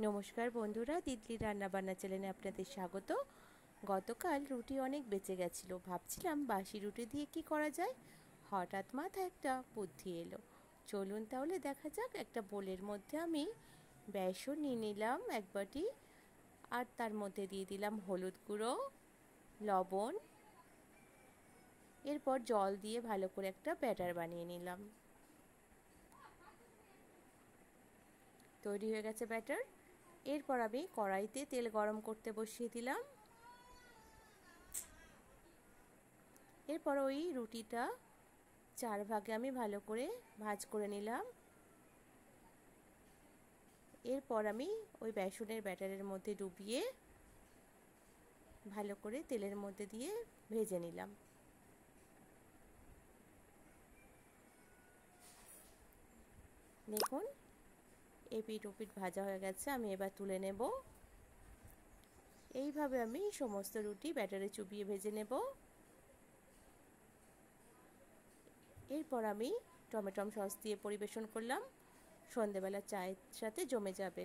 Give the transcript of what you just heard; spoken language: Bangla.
নমস্কার বন্ধুরা, তিতলি রান্নাবান্না চ্যানেলে আপনাদের স্বাগত। গতকাল রুটি অনেক বেঁচে গেছিলো, ভাবছিলাম বাসি রুটি দিয়ে কি করা যায়। হঠাৎ মাথায় একটা বুদ্ধি এলো। চলুন তাহলে দেখা যাক। একটা বোলের মধ্যে আমি বেসন নিয়ে নিলাম 1 বাটি, আর তার মধ্যে দিয়ে দিলাম হলুদ গুঁড়ো, লবণ। এরপর জল দিয়ে ভালো করে একটা ব্যাটার বানিয়ে নিলাম। তৈরি হয়ে গেছে ব্যাটার। এরপর আমি কড়াইতে তেল গরম করতে বসিয়ে দিলাম। এরপর ওই রুটিটা 4 ভাগে আমি ভালো করে ভাঁজ করে নিলাম। এরপর আমি ওই বেসনের ব্যাটারের মধ্যে ডুবিয়ে ভালো করে তেলের মধ্যে দিয়ে ভেজে নিলাম। দেখুন, এপিঠ ওপিঠ ভাজা হয়ে গেছে, আমি এবার তুলে নেব। এইভাবে আমি সমস্ত রুটি ব্যাটারে চুবিয়ে ভেজে নেব। এরপর আমি টমেটো সস দিয়ে পরিবেশন করলাম। সন্ধেবেলা চায়ের সাথে জমে যাবে।